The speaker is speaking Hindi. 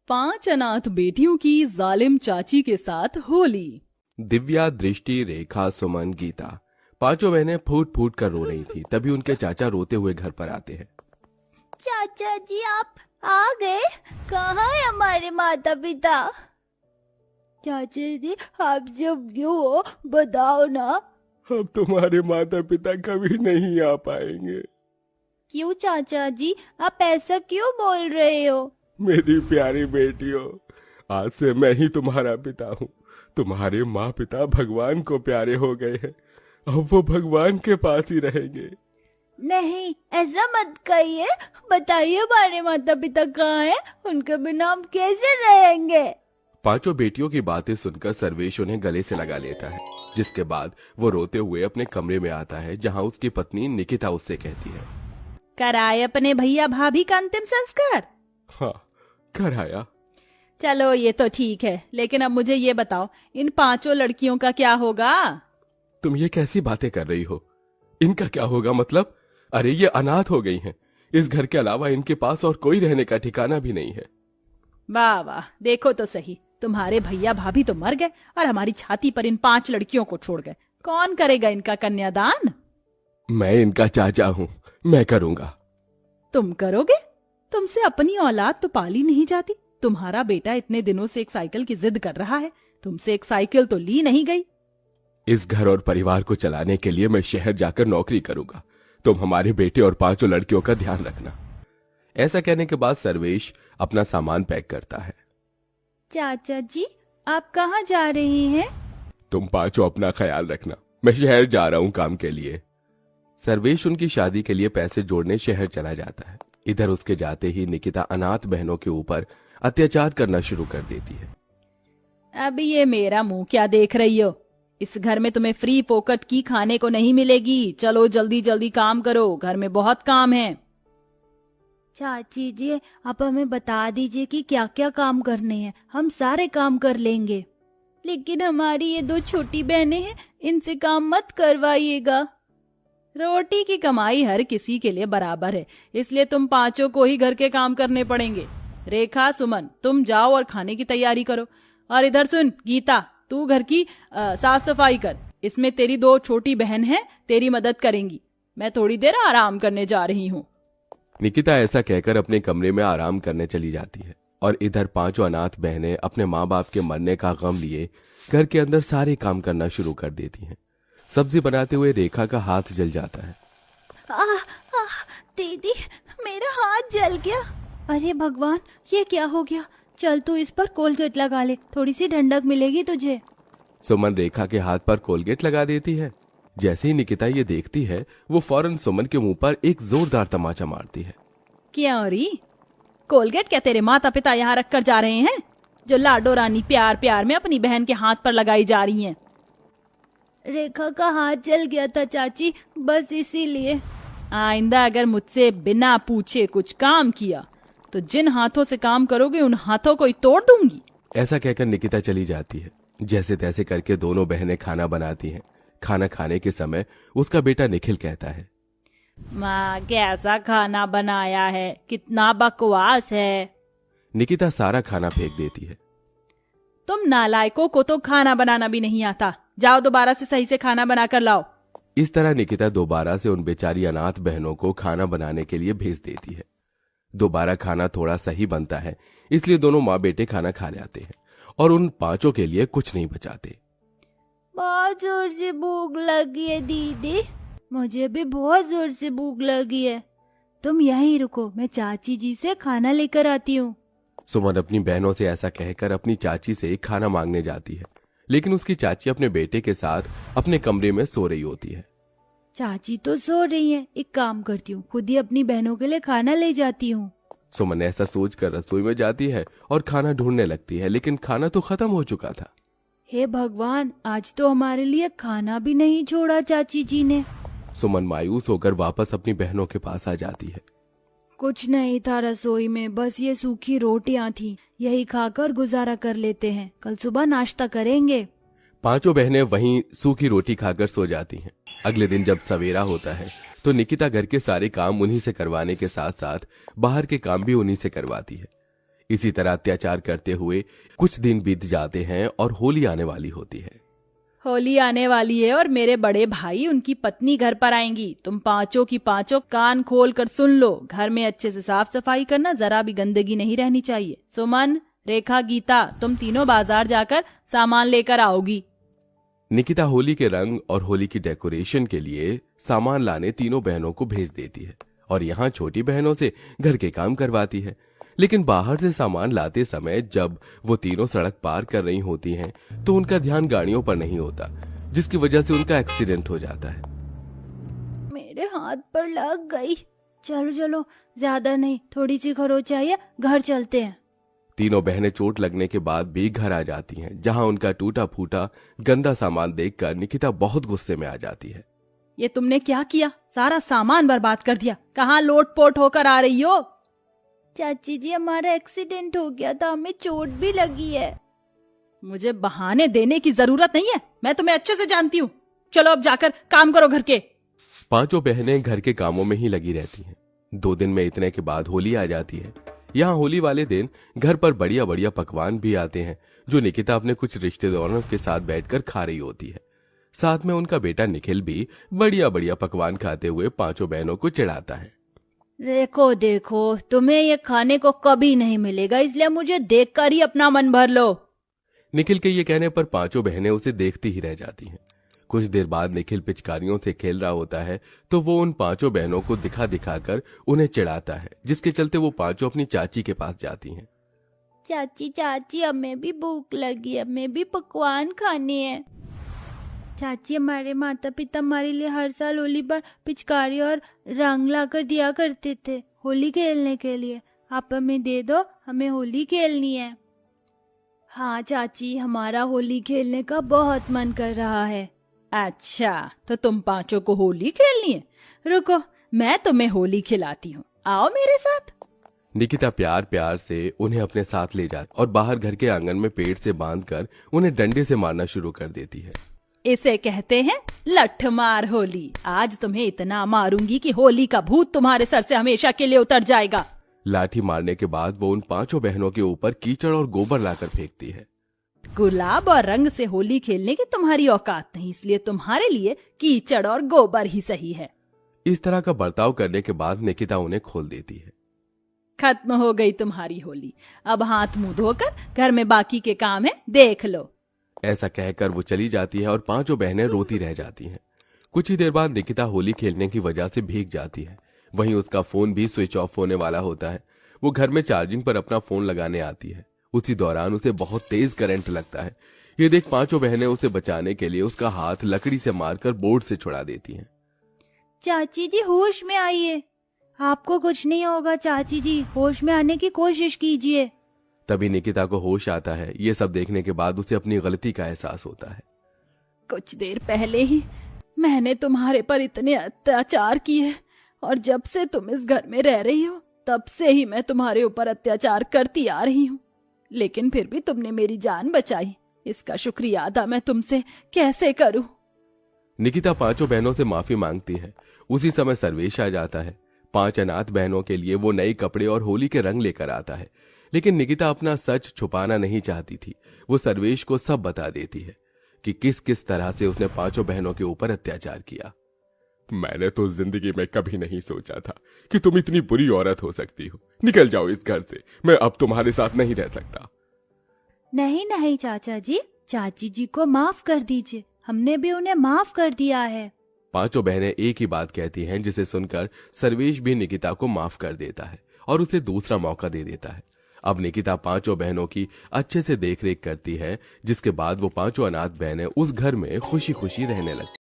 5 अनाथ बेटियों की जालिम चाची के साथ होली। दिव्या, दृष्टि, रेखा, सुमन, गीता पांचों बहनें फूट फूट कर रो रही थी। तभी उनके चाचा रोते हुए घर पर आते हैं। चाचा जी आप आ गए? कहाँ है हमारे माता पिता? चाचा जी आप जब क्यों हो बताओ ना। अब तुम्हारे माता पिता कभी नहीं आ पाएंगे। क्यों चाचा जी आप ऐसा क्यों बोल रहे हो? मेरी प्यारी बेटियों, आज से मैं ही तुम्हारा पिता हूँ। तुम्हारे माँ पिता भगवान को प्यारे हो गए हैं। अब वो भगवान के पास ही रहेंगे। नहीं ऐसा मत कहिए। बताइए हमारे माता पिता कहाँ हैं? उनके बिना हम कैसे रहेंगे? पांचों बेटियों की बातें सुनकर सर्वेश उन्हें गले से लगा लेता है, जिसके बाद वो रोते हुए अपने कमरे में आता है, जहाँ उसकी पत्नी निकिता उससे कहती है, कराए अपने भैया भाभी का अंतिम संस्कार? हाँ कराया। चलो ये तो ठीक है, लेकिन अब मुझे ये बताओ, इन 5 लड़कियों का क्या होगा? तुम ये कैसी बातें कर रही हो? इनका क्या होगा मतलब? अरे ये अनाथ हो गई हैं। इस घर के अलावा इनके पास और कोई रहने का ठिकाना भी नहीं है। वाह वाह, देखो तो सही, तुम्हारे भैया भाभी तो मर गए और हमारी छाती पर इन 5 लड़कियों को छोड़ गए। कौन करेगा इनका कन्यादान? मैं इनका चाचा हूँ, मैं करूँगा। तुम करोगे? तुमसे अपनी औलाद तो पाली नहीं जाती। तुम्हारा बेटा इतने दिनों से एक साइकिल की जिद कर रहा है, तुमसे एक साइकिल तो ली नहीं गई। इस घर और परिवार को चलाने के लिए मैं शहर जाकर नौकरी करूंगा। तुम हमारे बेटे और 5 लड़कियों का ध्यान रखना। ऐसा कहने के बाद सर्वेश अपना सामान पैक करता है। चाचा जी आप कहाँ जा रहे हैं? तुम 5 अपना ख्याल रखना, मैं शहर जा रहा हूँ काम के लिए। सर्वेश उनकी शादी के लिए पैसे जोड़ने शहर चला जाता है। इधर उसके जाते ही निकिता अनाथ बहनों के ऊपर अत्याचार करना शुरू कर देती है। अब ये मेरा मुंह क्या देख रही हो? इस घर में तुम्हें फ्री पोकट की खाने को नहीं मिलेगी। चलो जल्दी जल्दी काम करो, घर में बहुत काम है। चाची जी आप हमें बता दीजिए कि क्या क्या काम करने हैं, हम सारे काम कर लेंगे। लेकिन हमारी ये 2 छोटी बहनें हैं, इनसे काम मत करवाइएगा। रोटी की कमाई हर किसी के लिए बराबर है, इसलिए तुम 5 को ही घर के काम करने पड़ेंगे। रेखा, सुमन, तुम जाओ और खाने की तैयारी करो। और इधर सुन गीता, तू घर की साफ सफाई कर। इसमें तेरी 2 छोटी बहन हैं, तेरी मदद करेंगी। मैं थोड़ी देर आराम करने जा रही हूँ। निकिता ऐसा कहकर अपने कमरे में आराम करने चली जाती है और इधर 5 अनाथ बहनें अपने माँ बाप के मरने का गम लिए घर के अंदर सारे काम करना शुरू कर देती हैं। सब्जी बनाते हुए रेखा का हाथ जल जाता है। दीदी मेरा हाथ जल गया। अरे भगवान ये क्या हो गया? चल तू इस पर कोलगेट लगा ले, थोड़ी सी ठंडक मिलेगी तुझे। सुमन रेखा के हाथ पर कोलगेट लगा देती है। जैसे ही निकिता ये देखती है, वो फौरन सुमन के मुंह पर एक जोरदार तमाचा मारती है। क्यों री? कोलगेट क्या तेरे माता पिता यहाँ रख कर जा रहे हैं, जो लाडो रानी प्यार प्यार में अपनी बहन के हाथ पर लगाई जा रही हैं? रेखा का हाथ जल गया था चाची, बस इसीलिए। आइंदा अगर मुझसे बिना पूछे कुछ काम किया तो जिन हाथों से काम करोगे उन हाथों को ही तोड़ दूंगी। ऐसा कहकर निकिता चली जाती है। जैसे तैसे करके दोनों बहनें खाना बनाती हैं। खाना खाने के समय उसका बेटा निखिल कहता है, माँ कैसा खाना बनाया है, कितना बकवास है। निकिता सारा खाना फेंक देती है। तुम नालायकों को तो खाना बनाना भी नहीं आता। जाओ दोबारा से सही से खाना बना कर लाओ। इस तरह निकिता दोबारा से उन बेचारी अनाथ बहनों को खाना बनाने के लिए भेज देती है। दोबारा खाना थोड़ा सही बनता है, इसलिए दोनों माँ बेटे खाना खा जाते हैं और उन 5 के लिए कुछ नहीं बचाते। बहुत जोर से भूख लगी है दीदी, मुझे भी बहुत जोर से भूख लगी है। तुम यहीं रुको, मैं चाची जी से खाना लेकर आती हूँ। सुमन अपनी बहनों से ऐसा कहकर अपनी चाची से खाना मांगने जाती है, लेकिन उसकी चाची अपने बेटे के साथ अपने कमरे में सो रही होती है। चाची तो सो रही हैं, एक काम करती हूँ, खुद ही अपनी बहनों के लिए खाना ले जाती हूँ। सुमन ऐसा सोचकर रसोई में जाती है और खाना ढूंढने लगती है, लेकिन खाना तो खत्म हो चुका था। हे भगवान, आज तो हमारे लिए खाना भी नहीं छोड़ा चाची जी ने। सुमन मायूस होकर वापस अपनी बहनों के पास आ जाती है। कुछ नहीं था रसोई में, बस ये सूखी रोटियां थी, यही खाकर गुजारा कर लेते हैं, कल सुबह नाश्ता करेंगे। 5 बहनें वहीं सूखी रोटी खाकर सो जाती हैं। अगले दिन जब सवेरा होता है तो निकिता घर के सारे काम उन्हीं से करवाने के साथ साथ बाहर के काम भी उन्हीं से करवाती है। इसी तरह अत्याचार करते हुए कुछ दिन बीत जाते हैं और होली आने वाली होती है। होली आने वाली है और मेरे बड़े भाई उनकी पत्नी घर पर आएंगी। तुम पांचों की पांचों कान खोल कर सुन लो। घर में अच्छे से साफ सफाई करना, जरा भी गंदगी नहीं रहनी चाहिए। सुमन, रेखा, गीता, तुम तीनों बाजार जाकर सामान लेकर आओगी। निकिता होली के रंग और होली की डेकोरेशन के लिए सामान लाने तीनों बहनों को भेज देती है और यहाँ छोटी बहनों से घर के काम करवाती है। लेकिन बाहर से सामान लाते समय जब वो तीनों सड़क पार कर रही होती हैं, तो उनका ध्यान गाड़ियों पर नहीं होता, जिसकी वजह से उनका एक्सीडेंट हो जाता है। मेरे हाथ पर लग गई। चलो चलो, ज्यादा नहीं, थोड़ी सी खरोच चाहिए, घर चलते हैं। तीनों बहनें चोट लगने के बाद भी घर आ जाती हैं, जहां उनका टूटा फूटा गंदा सामान देखकर निकिता बहुत गुस्से में आ जाती है। ये तुमने क्या किया? सारा सामान बर्बाद कर दिया। कहाँ लोट पोट होकर आ रही हो? चाची जी, हमारा एक्सीडेंट हो गया था, हमें चोट भी लगी है। मुझे बहाने देने की जरूरत नहीं है, मैं तुम्हें अच्छे से जानती हूँ। चलो अब जाकर काम करो घर के। पांचों बहनें घर के कामों में ही लगी रहती हैं। 2 दिन में इतने के बाद होली आ जाती है। यहाँ होली वाले दिन घर पर बढ़िया बढ़िया पकवान भी आते हैं, जो निकिता अपने कुछ रिश्तेदारों के साथ बैठकर खा रही होती है। साथ में उनका बेटा निखिल भी बढ़िया बढ़िया पकवान खाते हुए पांचों बहनों को चिढ़ाता है। देखो देखो, तुम्हें ये खाने को कभी नहीं मिलेगा, इसलिए मुझे देखकर ही अपना मन भर लो। निखिल के ये कहने पर पांचों बहनें उसे देखती ही रह जाती हैं। कुछ देर बाद निखिल पिचकारियों से खेल रहा होता है, तो वो उन पांचों बहनों को दिखा दिखाकर उन्हें चिढ़ाता है, जिसके चलते वो पांचों अपनी चाची के पास जाती हैं। चाची चाची, हमें भी भूख लगी, हमें भी पकवान खाने हैं। चाची, हमारे माता पिता हमारे लिए हर साल होली पर पिचकारी और रंग लाकर दिया करते थे होली खेलने के लिए। आप हमें दे दो, हमें होली खेलनी है। हाँ चाची, हमारा होली खेलने का बहुत मन कर रहा है। अच्छा, तो तुम पांचों को होली खेलनी है? रुको, मैं तुम्हें होली खिलाती हूँ, आओ मेरे साथ। निकिता प्यार प्यार से उन्हें अपने साथ ले जाती और बाहर घर के आंगन में पेड़ से बांधकर उन्हें डंडे से मारना शुरू कर देती है। इसे कहते हैं लठमार होली। आज तुम्हें इतना मारूंगी कि होली का भूत तुम्हारे सर से हमेशा के लिए उतर जाएगा। लाठी मारने के बाद वो उन पांचों बहनों के ऊपर कीचड़ और गोबर लाकर फेंकती है। गुलाब और रंग से होली खेलने की तुम्हारी औकात नहीं, इसलिए तुम्हारे लिए कीचड़ और गोबर ही सही है। इस तरह का बर्ताव करने के बाद निकिता उन्हें खोल देती है। खत्म हो गई तुम्हारी होली। अब हाथ मुंह धोकर घर में बाकी के काम है, देख लो। ऐसा कहकर वो चली जाती है और पांचों बहनें रोती रह जाती हैं। कुछ ही देर बाद निकिता होली खेलने की वजह से भीग जाती है। वहीं उसका फोन भी स्विच ऑफ होने वाला होता है। वो घर में चार्जिंग पर अपना फोन लगाने आती है। उसी दौरान उसे बहुत तेज करंट लगता है। ये देख पांचों बहनें उसे बचाने के लिए उसका हाथ लकड़ी से मारकर बोर्ड से छुड़ा देती हैं। चाची जी, होश में आइए, आपको कुछ नहीं होगा। चाची जी, होश में आने की कोशिश कीजिए। तभी निकिता को होश आता है। ये सब देखने के बाद उसे अपनी गलती का एहसास होता है। कुछ देर पहले ही मैंने तुम्हारे पर इतने अत्याचार किए और जब से तुम इस घर में रह रही हो तब से ही मैं तुम्हारे ऊपर अत्याचार करती आ रही हूँ, लेकिन फिर भी तुमने मेरी जान बचाई। इसका शुक्रिया अदा मैं तुमसे कैसे करूं? निकिता पांचों बहनों से माफी मांगती है। उसी समय सर्वेश आ जाता है। 5 अनाथ बहनों के लिए वो नए कपड़े और होली के रंग लेकर आता है, लेकिन निकिता अपना सच छुपाना नहीं चाहती थी। वो सर्वेश को सब बता देती है कि किस किस तरह से उसने पांचों बहनों के ऊपर अत्याचार किया। मैंने तो जिंदगी में कभी नहीं सोचा था कि तुम इतनी बुरी औरत हो सकती हो। निकल जाओ इस घर से, मैं अब तुम्हारे साथ नहीं रह सकता। नहीं नहीं चाचा जी, चाची जी को माफ कर दीजिए, हमने भी उन्हें माफ कर दिया है। पांचों बहनें एक ही बात कहती हैं, जिसे सुनकर सर्वेश भी निकिता को माफ कर देता है और उसे दूसरा मौका दे देता है। अब निकिता पांचों बहनों की अच्छे से देखरेख करती है, जिसके बाद वो पांचों अनाथ बहनें उस घर में खुशी खुशी रहने लगती।